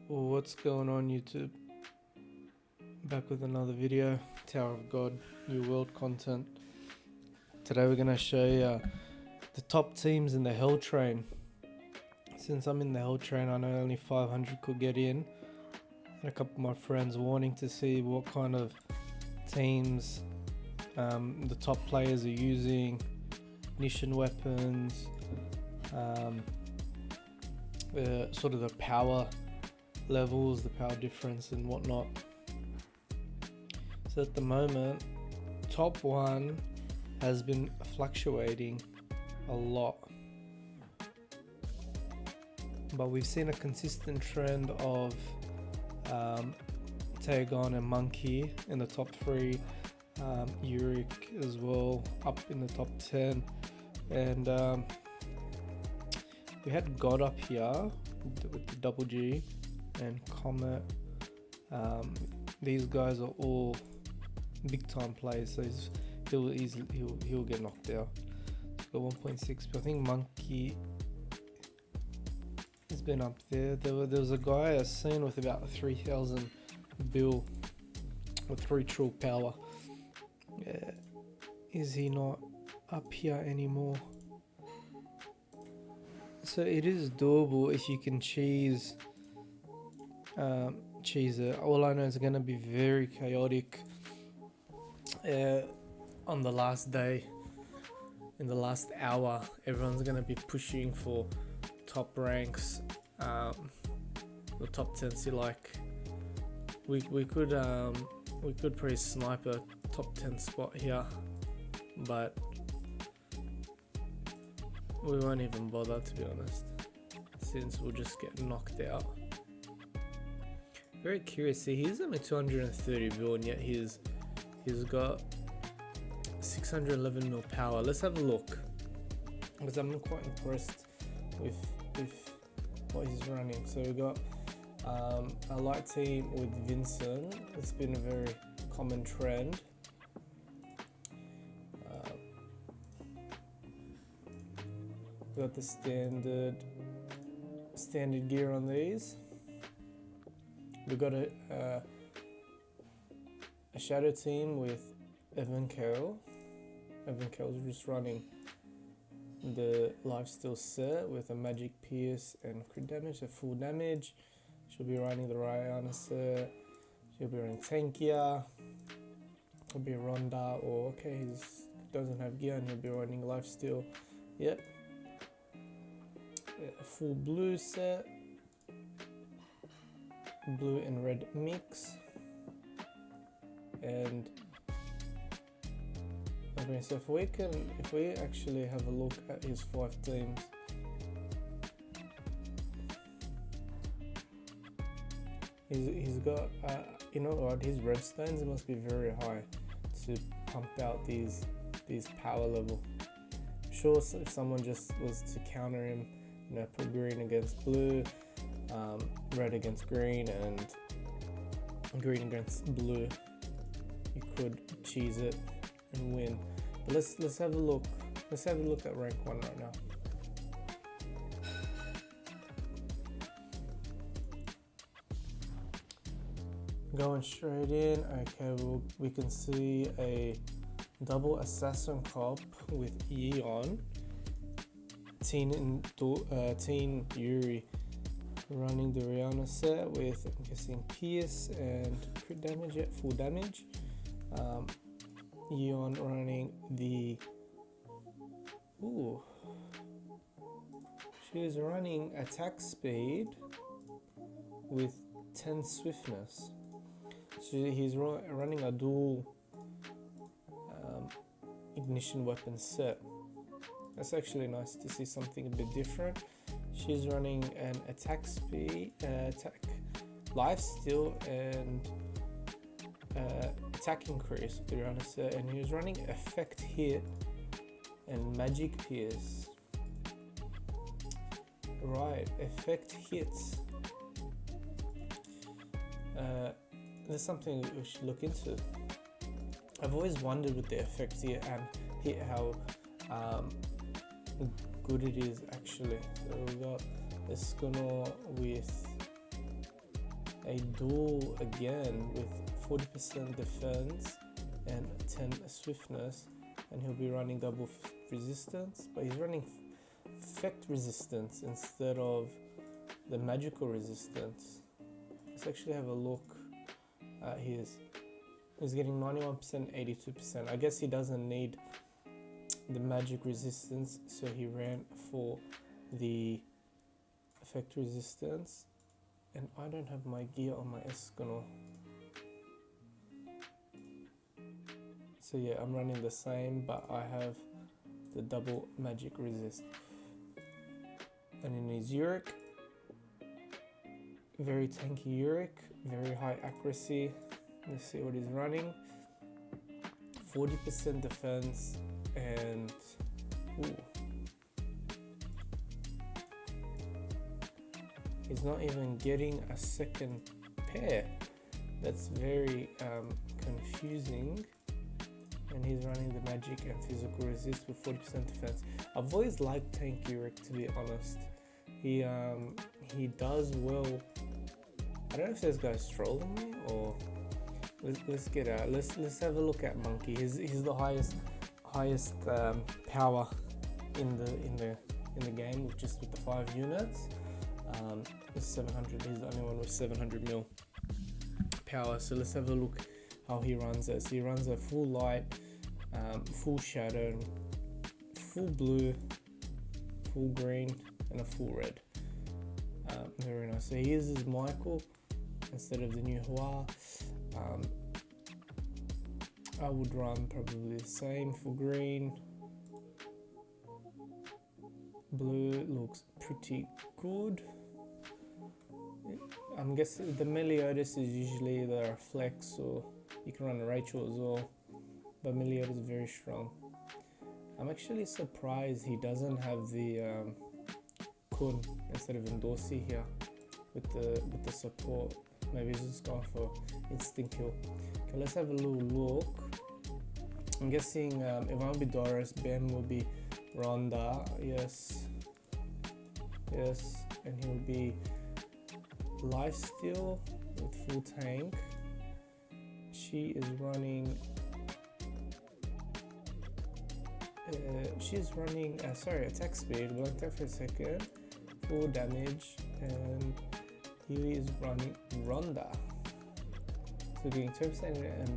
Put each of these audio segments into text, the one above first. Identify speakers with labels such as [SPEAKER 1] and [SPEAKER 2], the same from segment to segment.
[SPEAKER 1] What's going on, YouTube? Back with another video. Tower of God, new world content. Today we're gonna show you the top teams in the Hell Train. Since I'm in the Hell Train, I know only 500 could get in. And a couple of my friends wanting to see what kind of teams the top players are using, ignition weapons, sort of the power levels, the power difference and whatnot. So at the moment, top one has been fluctuating a lot, but we've seen a consistent trend of Taegon and Monkey in the top 3, Yurik as well up in the top 10, and we had God up here with the double G and Comet. These guys are all big time players, so he'll get knocked out. He's got 1.6, but I think Monkey has been up there. There was a guy I seen with about 3,000 bill or 3 true power. Is he not up here anymore? So it is doable if you can cheese it. All I know is going to be very chaotic on the last day. In the last hour, everyone's going to be pushing for top ranks, the top 10. See, like we could probably snipe a top 10 spot here, but we won't even bother, to be honest, since we'll just get knocked out. Very curious. See, he's only 230 bill, and yet he's got 611 mil power. Let's have a look, because I'm quite impressed with what he's running. So we got a light team with Vincent. It's been a very common trend. We got the standard gear on these. We got a shadow team with Evan Carroll. Evan Carroll's just running the lifesteal set with a magic pierce and crit damage, so full damage. She'll be running the Rihanna set. She'll be running Tankia. He'll be Ronda, or okay, he doesn't have gear and he'll be running lifesteal. Yep. A full blue set. Blue and red mix. And okay, so if we actually have a look at his 5 teams, he's got you know what, his redstones must be very high to pump out these power level. I'm sure if someone just was to counter him, you know, put green against blue, red against green, and green against blue, you could cheese it and win. But let's have a look. Let's have a look at rank 1 right now. Going straight in. Okay, we can see a double assassin cop with Yeon. Teen Yuri running the Rihanna set with, I'm guessing, pierce and crit damage, yet full damage. Yeon running the she's running attack speed with 10 swiftness. He's running a dual ignition weapon set. That's actually nice to see something a bit different. She's running an attack speed, attack lifesteal, and attack increase with the Rihanna set, and he was running effect hit and magic pierce. Right, effect hits. There's something we should look into. I've always wondered with the effect hit and hit how good it is actually. So we got Escanor with a duel again with 40% defense and 10 swiftness, and he'll be running double resistance, but he's running effect resistance instead of the magical resistance. Let's actually have a look at his. He's getting 91%, 82%. I guess he doesn't need the magic resistance, so he ran for the effect resistance. And I don't have my gear on my Escanor. So yeah, I'm running the same, but I have the double magic resist. And in his Uric, very tanky Uric, very high accuracy. Let's see what he's running. 40% defense and ooh. He's not even getting a second pair. That's very confusing. And he's running the magic and physical resist with 40% defense. I've always liked tank Uric, to be honest. He does well. I don't know if this guy's trolling me or let's get out. Let's have a look at Monkey. He's the highest power in the game with just with the 5 units. It's 700. He's the only one with 700 mil power. So let's have a look how he runs this. He runs a full light, full shadow, full blue, full green, and a full red. Very nice. So he uses Michael instead of the new Hua. I would run probably the same for green. Blue looks pretty good. I'm guessing the Meliodas is usually the Flex, or you can run a Rachel as well, but Meliodas is very strong. I'm actually surprised he doesn't have the Kun instead of Endorsi here with the support. Maybe he's just going for instant kill. Okay, let's have a little look. I'm guessing it won't be Doris, Ben will be Rhonda, yes, and he'll be Lifesteal with full tank. She is running. She's running. Attack speed. Blanked out for a second. Full damage, and he is running Rhonda. So doing 2%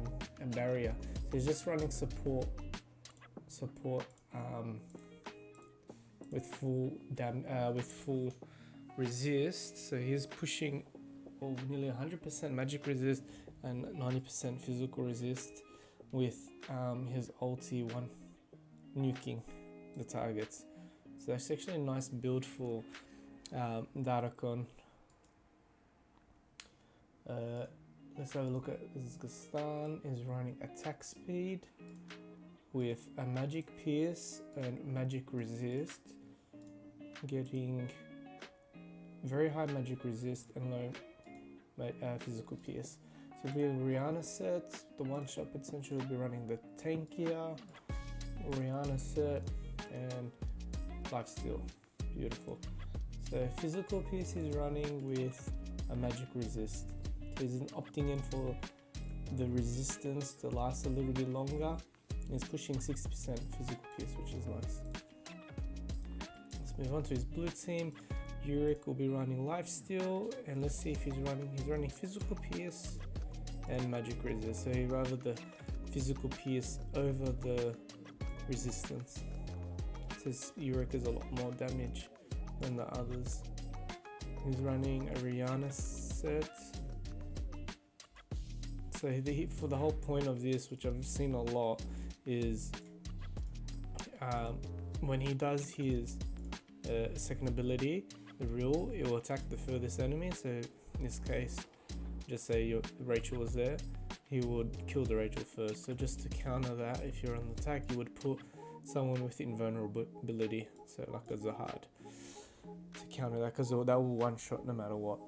[SPEAKER 1] and barrier. So he's just running support with full resist. So he's pushing nearly 100% magic resist and 90% physical resist with his ulti one nuking the targets. So that's actually a nice build for Daracon. Let's have a look at Zgastan. Is running attack speed with a magic pierce and magic resist, getting very high magic resist and low physical pierce. So we have Rihanna set, the one shot potential will be running the tankier Rihanna set and lifesteal. Beautiful. So physical pierce is running with a magic resist. So he's opting in for the resistance to last a little bit longer. He's pushing 60% physical pierce, which is nice. Let's move on to his blue team. Uric will be running lifesteal, and let's see if he's running physical pierce and magic resist. So he rather the physical pierce over the resistance. Says Uric is a lot more damage than the others. He's running a Rihanna set. So for the whole point of this, which I've seen a lot, is when he does his second ability, the rule, it will attack the furthest enemy. So in this case, just say Rachel was there, he would kill the Rachel first. So just to counter that, if you're on the attack, you would put someone with invulnerability, so like a Zahad, to counter that, because that will one shot no matter what.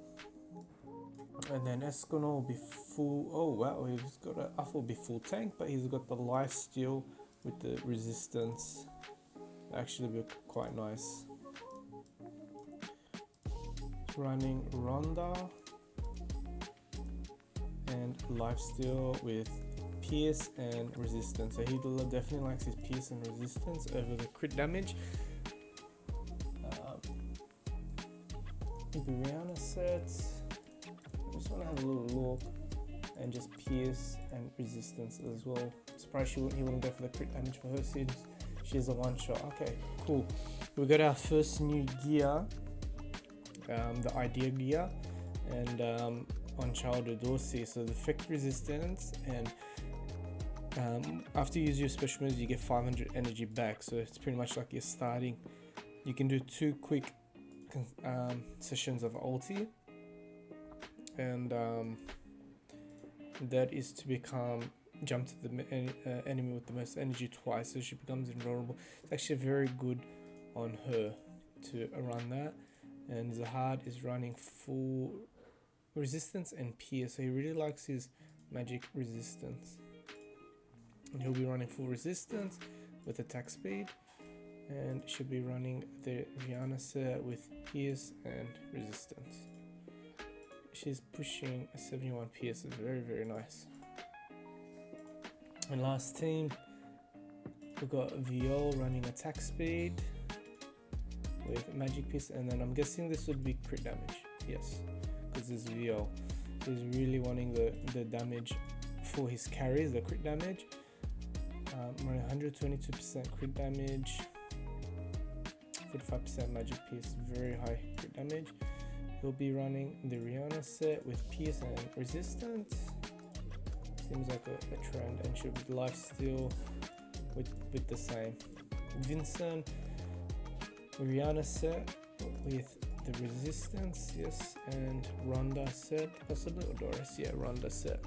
[SPEAKER 1] And then Escanor will be full. Oh wow, he's got a Uff will be full tank, but he's got the lifesteal with the resistance. Actually be quite nice. Running Rhonda. and lifesteal with pierce and resistance. So he definitely likes his pierce and resistance over the crit damage. The Rihanna sets, I just want to have a little look, and just pierce and resistance as well. Surprised he wouldn't go for the crit damage for her since she's a one shot. Okay, cool. We got our first new gear, the idea gear, and on Childer Dorsey. So the effect resistance, and after you use your special moves you get 500 energy back, so it's pretty much like you're starting. You can do 2 quick sessions of ulti, and that is to jump to the enemy with the most energy twice, so she becomes invulnerable. It's actually very good on her to run that. And Zahad is running full resistance and pierce, so he really likes his magic resistance, and he'll be running full resistance with attack speed, and should be running the Rihanna set with pierce and resistance. She's pushing a 71 pierce, it's very, very nice. And last team, we've got Viol running attack speed with magic piece, and then I'm guessing this would be crit damage. Yes, because it's Viol. So he's really wanting the damage for his carries, the crit damage. Running 122% crit damage, 45% magic piece, very high crit damage. He'll be running the Rihanna set with pierce and resistance. Seems like a trend, and should be lifesteal with the same. Vincent Rihanna set with the resistance, yes, and Ronda set possibly, or Doris, yeah, Ronda set,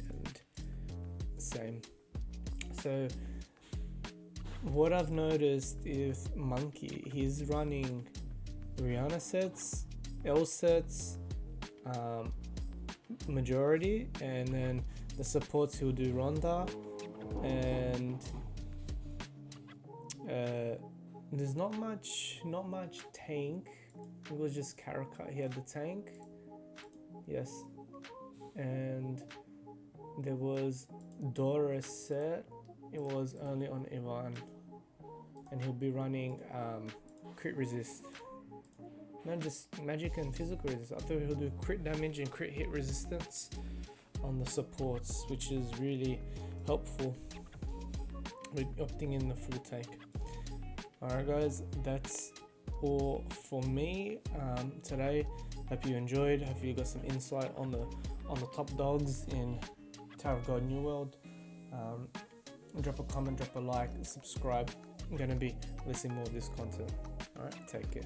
[SPEAKER 1] and same. So what I've noticed is Monkey, he's running Rihanna sets, L sets, majority, and then the supports he'll do Ronda, and there's not much tank. It was just Karaka. He had the tank, yes, and there was Doris set. It was only on Ivan, and he'll be running crit resist. Not just magic and physical resist. I thought he'll do crit damage and crit hit resistance on the supports, which is really helpful with opting in the full tank. Alright guys, that's all for me today. Hope you enjoyed. Hope you got some insight on the top dogs in Tower of God New World. Drop a comment, drop a like, subscribe. I'm going to be releasing more of this content. Alright, take care.